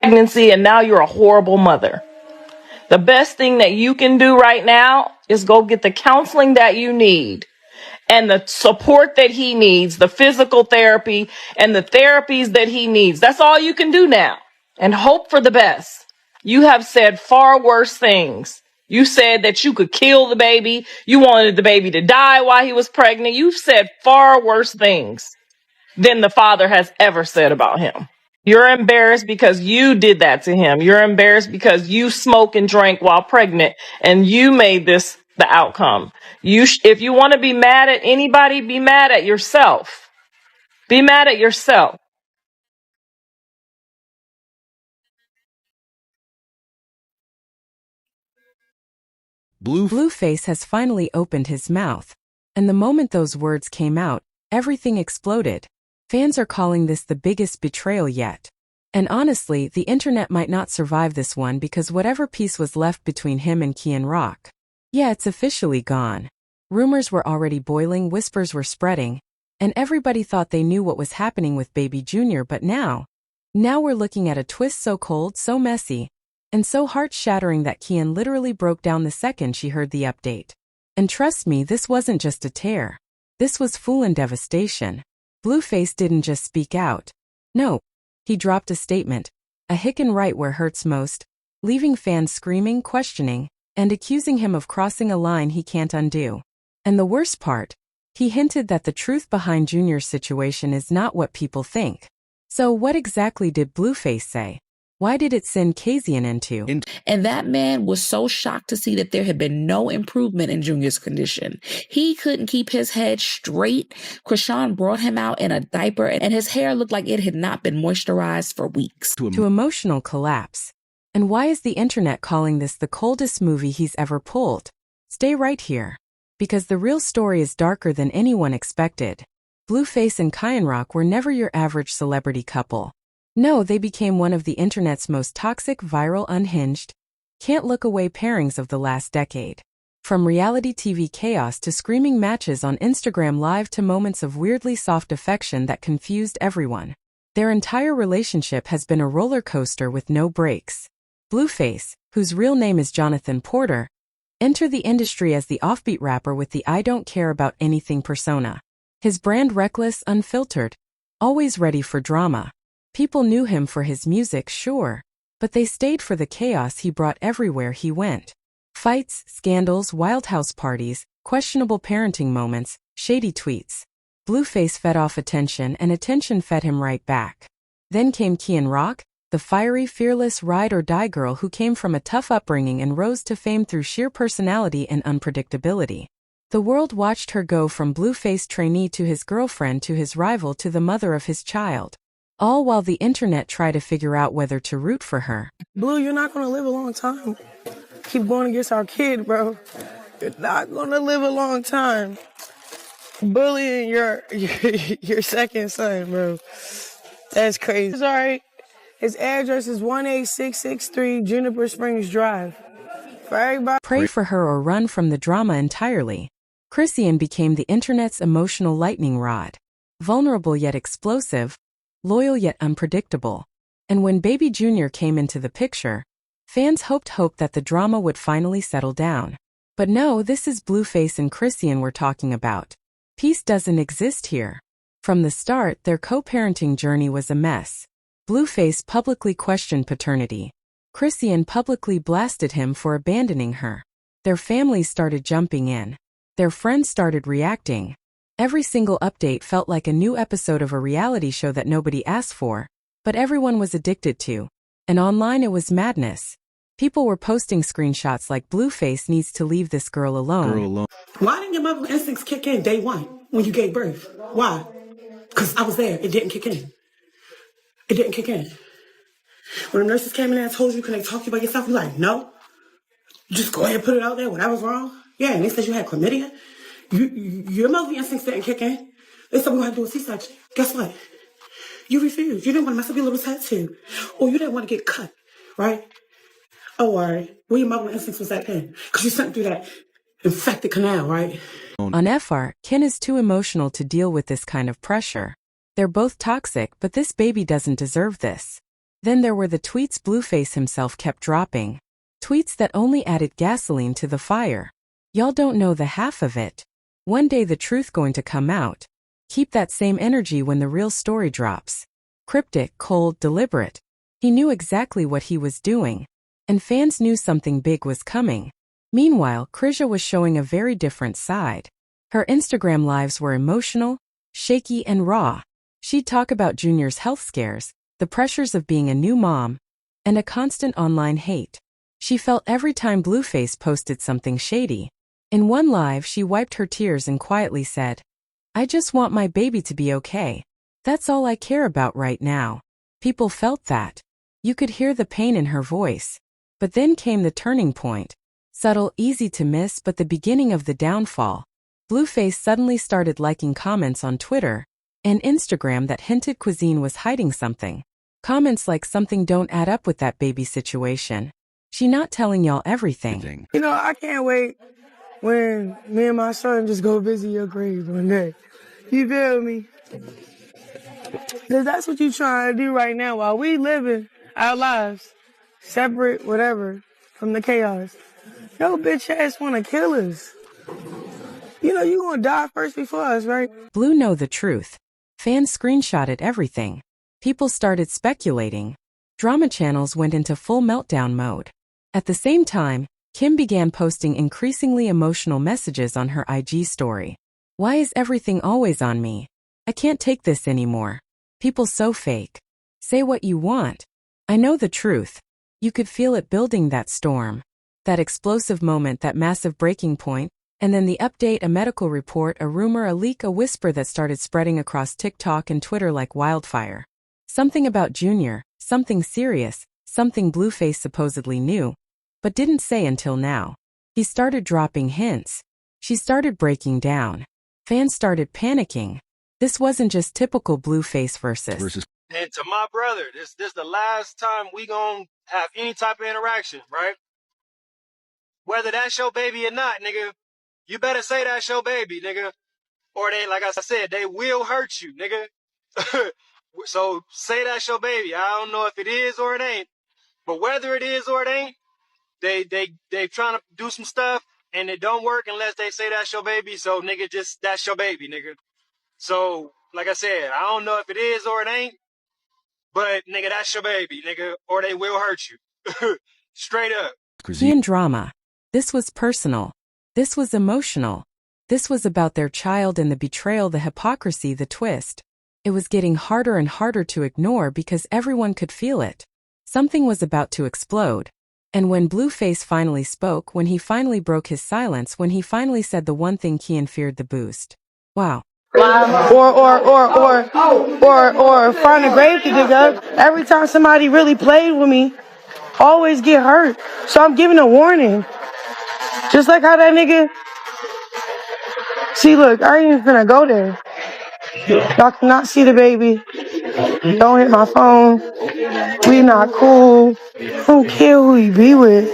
pregnancy and now you're a horrible mother. The best thing that you can do right now is go get the counseling that you need and the support that he needs, the physical therapy and the therapies that he needs. That's all you can do now, and hope for the best. You have said far worse things. You said that you could kill the baby. You wanted the baby to die while he was pregnant. You've said far worse things than the father has ever said about him. You're embarrassed because you did that to him. You're embarrassed because you smoked and drank while pregnant and you made this the outcome. If you want to be mad at anybody, be mad at yourself. Be mad at yourself. Blueface has finally opened his mouth, and the moment those words came out, everything exploded. Fans are calling this the biggest betrayal yet. And honestly, the internet might not survive this one because whatever peace was left between him and Chrisean Rock, yeah, it's officially gone. Rumors were already boiling, whispers were spreading, and everybody thought they knew what was happening with Baby Jr. But now we're looking at a twist so cold, so messy, and so heart-shattering that Chrisean literally broke down the second she heard the update. And trust me, this wasn't just a tear. This was full-on devastation. Blueface didn't just speak out. No, he dropped a statement, a hick and right where hurts most, leaving fans screaming, questioning, and accusing him of crossing a line he can't undo. And the worst part, he hinted that the truth behind Junior's situation is not what people think. So what exactly did Blueface say? Why did it send Chrisean into? And that man was so shocked to see that there had been no improvement in Junior's condition. He couldn't keep his head straight. Chrisean brought him out in a diaper, and his hair looked like it had not been moisturized for weeks. To emotional collapse. And why is the internet calling this the coldest movie he's ever pulled? Stay right here. Because the real story is darker than anyone expected. Blueface and Chrisean Rock were never your average celebrity couple. No, they became one of the internet's most toxic, viral, unhinged, can't-look-away pairings of the last decade. From reality TV chaos to screaming matches on Instagram Live to moments of weirdly soft affection that confused everyone. Their entire relationship has been a roller coaster with no breaks. Blueface, whose real name is Jonathan Porter, entered the industry as the offbeat rapper with the I don't care about anything persona. His brand reckless, unfiltered, always ready for drama. People knew him for his music, sure, but they stayed for the chaos he brought everywhere he went. Fights, scandals, wild house parties, questionable parenting moments, shady tweets. Blueface fed off attention and attention fed him right back. Then came Chrisean Rock, the fiery, fearless ride-or-die girl who came from a tough upbringing and rose to fame through sheer personality and unpredictability. The world watched her go from Blueface trainee to his girlfriend to his rival to the mother of his child. All while the internet tried to figure out whether to root for her. Blue, you're not gonna live a long time. Keep going against our kid, bro. You're not gonna live a long time. Bullying your second son, bro. That's crazy. Sorry. His address is 18663 Juniper Springs Drive. For everybody. Pray for her or run from the drama entirely. Chrisean became the internet's emotional lightning rod. Vulnerable yet explosive, loyal yet unpredictable. And when Baby Jr. came into the picture, fans hoped that the drama would finally settle down. But no, this is Blueface and Chrisean we're talking about. Peace doesn't exist here. From the start, their co-parenting journey was a mess. Blueface publicly questioned paternity. Chrisean publicly blasted him for abandoning her. Their families started jumping in. Their friends started reacting. Every single update felt like a new episode of a reality show that nobody asked for, but everyone was addicted to. And online it was madness. People were posting screenshots like Blueface needs to leave this girl alone. Why didn't your mother instincts kick in day one when you gave birth? Why? Because I was there. It didn't kick in. It didn't kick in. When the nurses came in and told you, can they talk to you about yourself? You're like, no. Just go ahead and put it out there when I was wrong. Yeah, and they said you had chlamydia. Your motherly instincts didn't kick in. They said we're going to do a C-section. Guess what? You refused. You didn't want to mess up your little tattoo. Or you didn't want to get cut, right? Oh, all right. Where your motherly instincts was at then? Because you sent through that infected canal, right? On FR, Ken is too emotional to deal with this kind of pressure. They're both toxic, but this baby doesn't deserve this. Then there were the tweets Blueface himself kept dropping. Tweets that only added gasoline to the fire. Y'all don't know the half of it. One day the truth going to come out. Keep that same energy when the real story drops. Cryptic, cold, deliberate. He knew exactly what he was doing. And fans knew something big was coming. Meanwhile, Chrisean was showing a very different side. Her Instagram lives were emotional, shaky, and raw. She'd talk about Junior's health scares, the pressures of being a new mom, and a constant online hate. She felt every time Blueface posted something shady. In one live, she wiped her tears and quietly said, "I just want my baby to be okay. That's all I care about right now." People felt that. You could hear the pain in her voice. But then came the turning point. Subtle, easy to miss, but the beginning of the downfall. Blueface suddenly started liking comments on Twitter and Instagram that hinted Chrisean was hiding something. Comments like something don't add up with that baby situation. She not telling y'all everything. You know, I can't wait when me and my son just go visit your grave one day. You feel me? Because that's what you trying to do right now while we living our lives, separate, whatever, from the chaos. Yo, bitch ass want to kill us. You know, you gonna die first before us, right? Blue know the truth. Fans screenshotted everything. People started speculating. Drama channels went into full meltdown mode. At the same time, Kim began posting increasingly emotional messages on her IG story. "Why is everything always on me? I can't take this anymore. People so fake. Say what you want. I know the truth." You could feel it building, that storm. That explosive moment, that massive breaking point, and then the update, a medical report, a rumor, a leak, a whisper that started spreading across TikTok and Twitter like wildfire. Something about Junior, something serious, something Blueface supposedly knew, but didn't say until now. He started dropping hints. She started breaking down. Fans started panicking. This wasn't just typical Blueface versus. And to my brother, this the last time we gonna have any type of interaction, right? Whether that's your baby or not, nigga, you better say that's your baby, nigga. Or they, like I said, they will hurt you, nigga. So say that's your baby. I don't know if it is or it ain't. But whether it is or it ain't, they trying to do some stuff and it don't work unless they say that's your baby. So nigga, just that's your baby, nigga. So like I said, I don't know if it is or it ain't, but nigga, that's your baby, nigga, or they will hurt you. Straight up. In drama. This was personal. This was emotional. This was about their child and the betrayal, the hypocrisy, the twist. It was getting harder and harder to ignore because everyone could feel it. Something was about to explode. And when Blueface finally spoke, when he finally broke his silence, when he finally said the one thing Kian feared, the boost. Wow. Or find a grave to dig up. Every time somebody really played with me, always get hurt. So I'm giving a warning. Just like how that nigga. See, look, I ain't even finna go there. Y'all cannot see the baby. Don't hit my phone. We not cool. I don't care who he be with.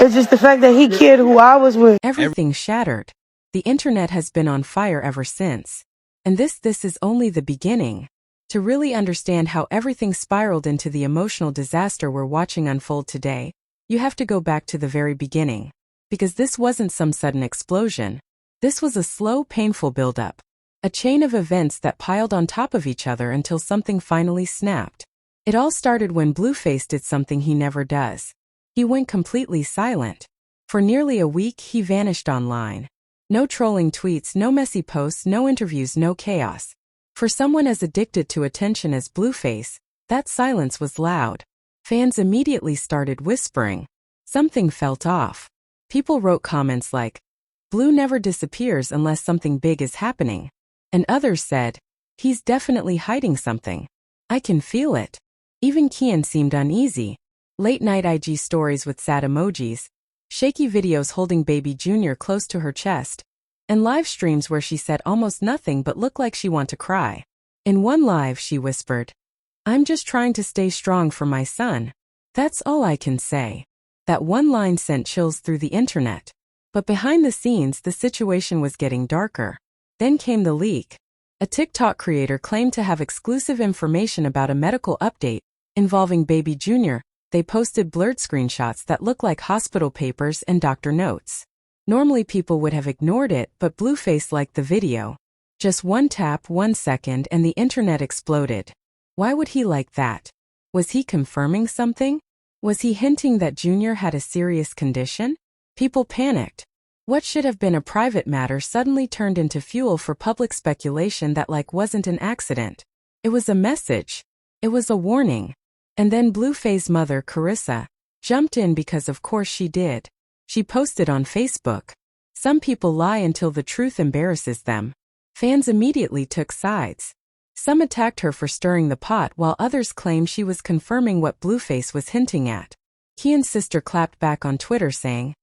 It's just the fact that he cared who I was with. Everything shattered. The internet has been on fire ever since. And this is only the beginning. To really understand how everything spiraled into the emotional disaster we're watching unfold today, you have to go back to the very beginning. Because this wasn't some sudden explosion. This was a slow, painful buildup. A chain of events that piled on top of each other until something finally snapped. It all started when Blueface did something he never does. He went completely silent. For nearly a week, he vanished online. No trolling tweets, no messy posts, no interviews, no chaos. For someone as addicted to attention as Blueface, that silence was loud. Fans immediately started whispering. Something felt off. People wrote comments like, "Blue never disappears unless something big is happening." And others said, "He's definitely hiding something. I can feel it." Even Kian seemed uneasy. Late-night IG stories with sad emojis, shaky videos holding baby Junior close to her chest, and live streams where she said almost nothing but looked like she wanted to cry. In one live, she whispered, "I'm just trying to stay strong for my son. That's all I can say." That one line sent chills through the internet. But behind the scenes, the situation was getting darker. Then came the leak. A TikTok creator claimed to have exclusive information about a medical update involving baby Junior. They posted blurred screenshots that look like hospital papers and doctor notes. Normally people would have ignored it, but Blueface liked the video. Just one tap, 1 second, and the internet exploded. Why would he like that? Was he confirming something? Was he hinting that Junior had a serious condition? People panicked. What should have been a private matter suddenly turned into fuel for public speculation that wasn't an accident. It was a message. It was a warning. And then Blueface's mother, Carissa, jumped in because of course she did. She posted on Facebook. Some people lie until the truth embarrasses them. Fans immediately took sides. Some attacked her for stirring the pot while others claimed she was confirming what Blueface was hinting at. Kian's sister clapped back on Twitter saying,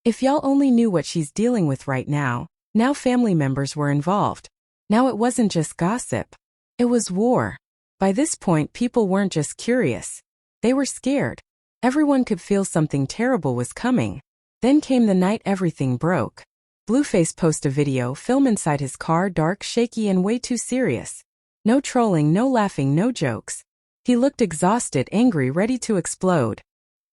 "If y'all only knew what she's dealing with right now." Now family members were involved. Now it wasn't just gossip. It was war. By this point people weren't just curious. They were scared. Everyone could feel something terrible was coming. Then came the night everything broke. Blueface posted a video film inside his car, dark, shaky, and way too serious. No trolling, no laughing, no jokes. He looked exhausted, angry, ready to explode.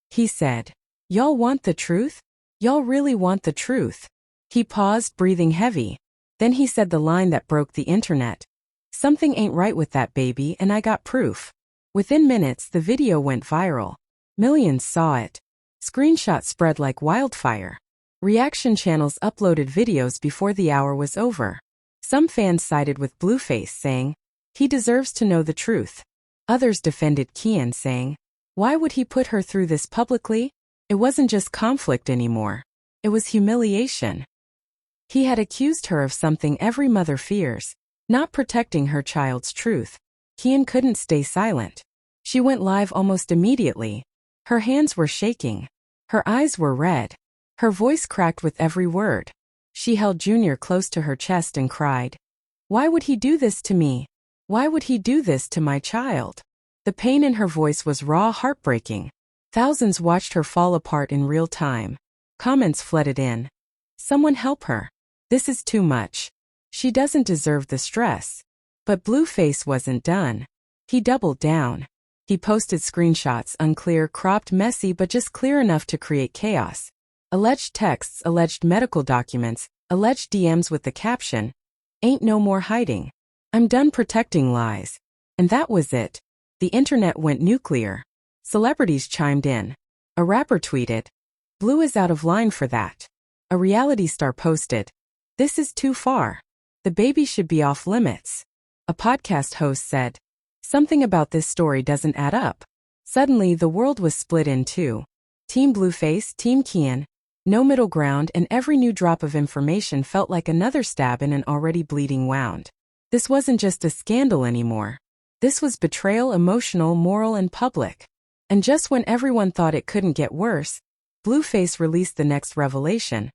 He said, "Y'all want the truth? Y'all really want the truth?" He paused, breathing heavy. Then he said the line that broke the internet. "Something ain't right with that baby, and I got proof." Within minutes, the video went viral. Millions saw it. Screenshots spread like wildfire. Reaction channels uploaded videos before the hour was over. Some fans sided with Blueface, saying, "He deserves to know the truth." Others defended Kian, saying, "Why would he put her through this publicly?" It wasn't just conflict anymore. It was humiliation. He had accused her of something every mother fears, not protecting her child's truth. Kian couldn't stay silent. She went live almost immediately. Her hands were shaking. Her eyes were red. Her voice cracked with every word. She held Junior close to her chest and cried, "Why would he do this to me? Why would he do this to my child?" The pain in her voice was raw, heartbreaking. Thousands watched her fall apart in real time. Comments flooded in. "Someone help her. This is too much. She doesn't deserve the stress." But Blueface wasn't done. He doubled down. He posted screenshots, unclear, cropped, messy, but just clear enough to create chaos. Alleged texts, alleged medical documents, alleged DMs with the caption, "Ain't no more hiding. I'm done protecting lies." And that was it. The internet went nuclear. Celebrities chimed in. A rapper tweeted, "Blue is out of line for that." A reality star posted, "This is too far. The baby should be off limits." A podcast host said, "Something about this story doesn't add up." Suddenly, the world was split in two. Team Blueface, Team Kian, no middle ground, and every new drop of information felt like another stab in an already bleeding wound. This wasn't just a scandal anymore. This was betrayal, emotional, moral, and public. And just when everyone thought it couldn't get worse, Blueface released the next revelation.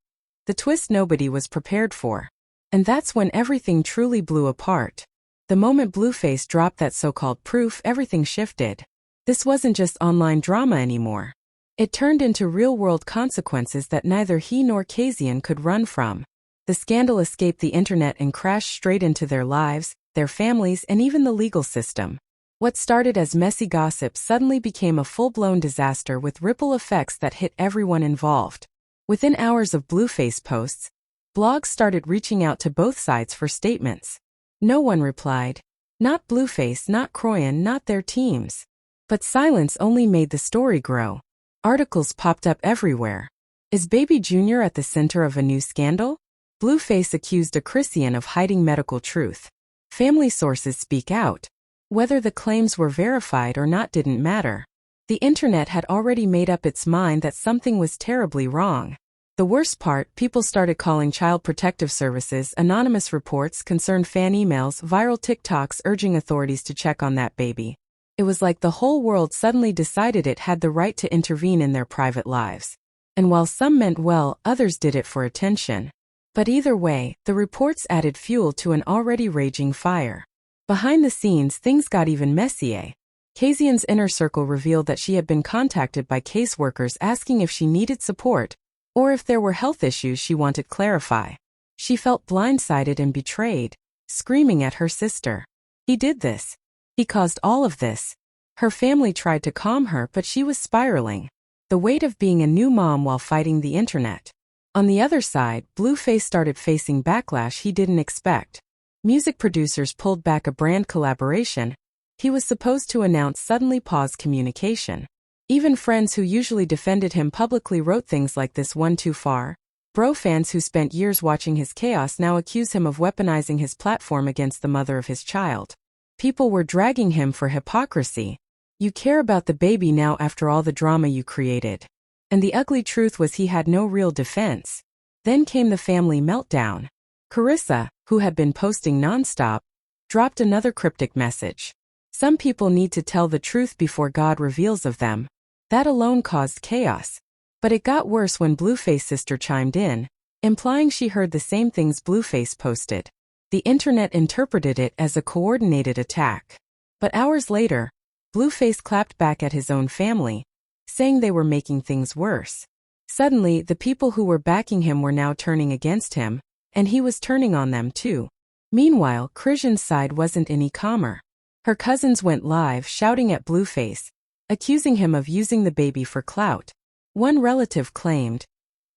The twist nobody was prepared for. And that's when everything truly blew apart. The moment Blueface dropped that so-called proof, everything shifted. This wasn't just online drama anymore. It turned into real-world consequences that neither he nor Chrisean could run from. The scandal escaped the internet and crashed straight into their lives, their families, and even the legal system. What started as messy gossip suddenly became a full-blown disaster with ripple effects that hit everyone involved. Within hours of Blueface posts, blogs started reaching out to both sides for statements. No one replied. Not Blueface, not Chrisean, not their teams. But silence only made the story grow. Articles popped up everywhere. Is baby Junior at the center of a new scandal? Blueface accused a Chrisean of hiding medical truth. Family sources speak out. Whether the claims were verified or not didn't matter. The internet had already made up its mind that something was terribly wrong. The worst part, people started calling Child Protective Services, anonymous reports, concerned fan emails, viral TikToks urging authorities to check on that baby. It was like the whole world suddenly decided it had the right to intervene in their private lives. And while some meant well, others did it for attention. But either way, the reports added fuel to an already raging fire. Behind the scenes, things got even messier. Chrisean's inner circle revealed that she had been contacted by caseworkers asking if she needed support, or if there were health issues she wanted clarify. She felt blindsided and betrayed, screaming at her sister. He did this. He caused all of this. Her family tried to calm her, but she was spiraling. The weight of being a new mom while fighting the internet. On the other side, Blueface started facing backlash he didn't expect. Music producers pulled back a brand collaboration he was supposed to announce suddenly paused communication. Even friends who usually defended him publicly wrote things like "this one too far." Bro fans who spent years watching his chaos now accuse him of weaponizing his platform against the mother of his child. People were dragging him for hypocrisy. You care about the baby now after all the drama you created. And the ugly truth was he had no real defense. Then came the family meltdown. Carissa, who had been posting nonstop, dropped another cryptic message. Some people need to tell the truth before God reveals of them. That alone caused chaos. But it got worse when Blueface's sister chimed in, implying she heard the same things Blueface posted. The internet interpreted it as a coordinated attack. But hours later, Blueface clapped back at his own family, saying they were making things worse. Suddenly, the people who were backing him were now turning against him, and he was turning on them too. Meanwhile, Chrisean's side wasn't any calmer. Her cousins went live shouting at Blueface, accusing him of using the baby for clout. One relative claimed,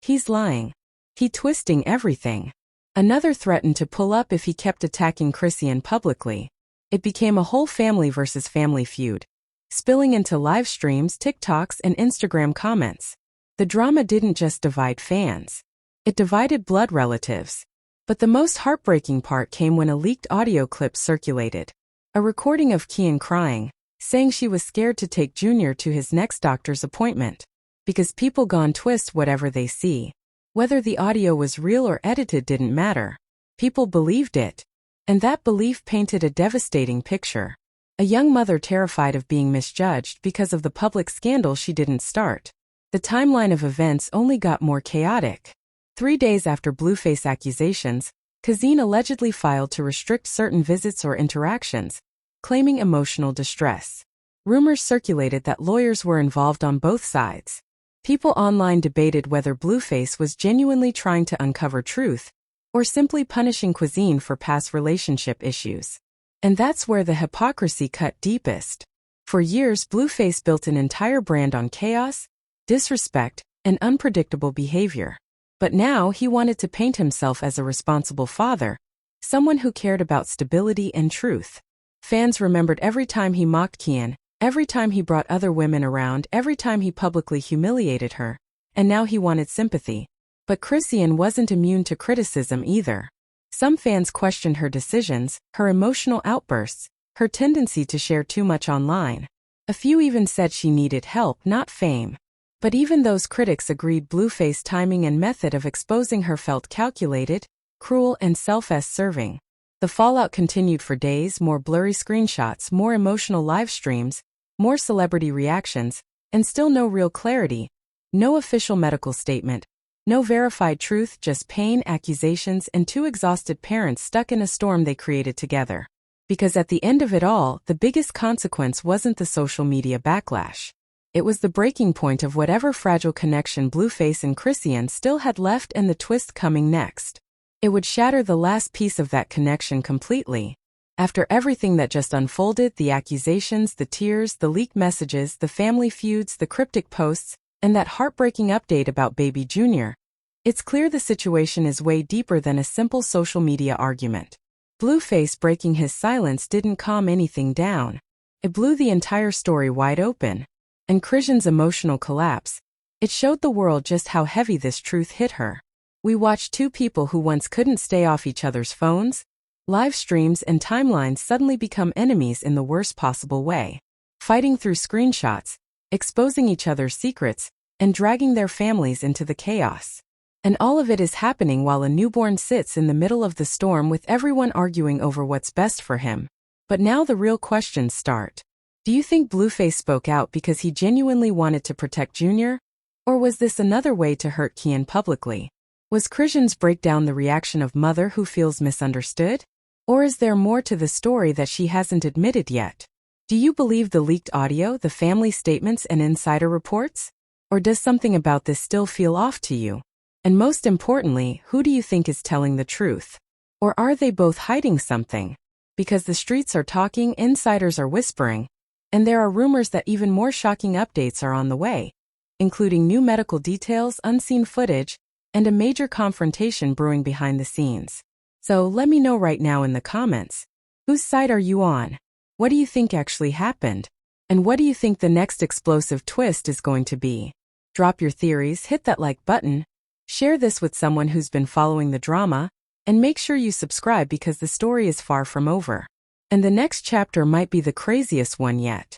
"He's lying. He's twisting everything." Another threatened to pull up if he kept attacking Chrisean publicly. It became a whole family versus family feud, spilling into live streams, TikToks, and Instagram comments. The drama didn't just divide fans. It divided blood relatives. But the most heartbreaking part came when a leaked audio clip circulated. A recording of Kian crying, saying she was scared to take Junior to his next doctor's appointment. Because people gone twist whatever they see. Whether the audio was real or edited didn't matter. People believed it. And that belief painted a devastating picture. A young mother terrified of being misjudged because of the public scandal she didn't start. The timeline of events only got more chaotic. 3 days after Blueface accusations, Chrisean allegedly filed to restrict certain visits or interactions, claiming emotional distress. Rumors circulated that lawyers were involved on both sides. People online debated whether Blueface was genuinely trying to uncover truth, or simply punishing Chrisean for past relationship issues. And that's where the hypocrisy cut deepest. For years, Blueface built an entire brand on chaos, disrespect, and unpredictable behavior. But now he wanted to paint himself as a responsible father, someone who cared about stability and truth. Fans remembered every time he mocked Kian, every time he brought other women around, every time he publicly humiliated her, and now he wanted sympathy. But Chrisean wasn't immune to criticism either. Some fans questioned her decisions, her emotional outbursts, her tendency to share too much online. A few even said she needed help, not fame. But even those critics agreed Blueface's timing and method of exposing her felt calculated, cruel, and self-serving. The fallout continued for days, more blurry screenshots, more emotional live streams, more celebrity reactions, and still no real clarity. No official medical statement, no verified truth, just pain, accusations, and two exhausted parents stuck in a storm they created together. Because at the end of it all, the biggest consequence wasn't the social media backlash. It was the breaking point of whatever fragile connection Blueface and Chrisean still had left, and the twist coming next. It would shatter the last piece of that connection completely. After everything that just unfolded, the accusations, the tears, the leaked messages, the family feuds, the cryptic posts, and that heartbreaking update about baby Junior, it's clear the situation is way deeper than a simple social media argument. Blueface breaking his silence didn't calm anything down. It blew the entire story wide open. And Chrisean's emotional collapse, it showed the world just how heavy this truth hit her. We watched two people who once couldn't stay off each other's phones, live streams, and timelines suddenly become enemies in the worst possible way, fighting through screenshots, exposing each other's secrets, and dragging their families into the chaos. And all of it is happening while a newborn sits in the middle of the storm with everyone arguing over what's best for him. But now the real questions start. Do you think Blueface spoke out because he genuinely wanted to protect Junior? Or was this another way to hurt Kian publicly? Was Chrisean's breakdown the reaction of mother who feels misunderstood? Or is there more to the story that she hasn't admitted yet? Do you believe the leaked audio, the family statements, and insider reports? Or does something about this still feel off to you? And most importantly, who do you think is telling the truth? Or are they both hiding something? Because the streets are talking, insiders are whispering, And there are rumors that even more shocking updates are on the way, including new medical details, unseen footage, and a major confrontation brewing behind the scenes. So let me know right now in the comments, whose side are you on? What do you think actually happened? And what do you think the next explosive twist is going to be? Drop your theories, hit that like button, share this with someone who's been following the drama, and make sure you subscribe because the story is far from over. And the next chapter might be the craziest one yet.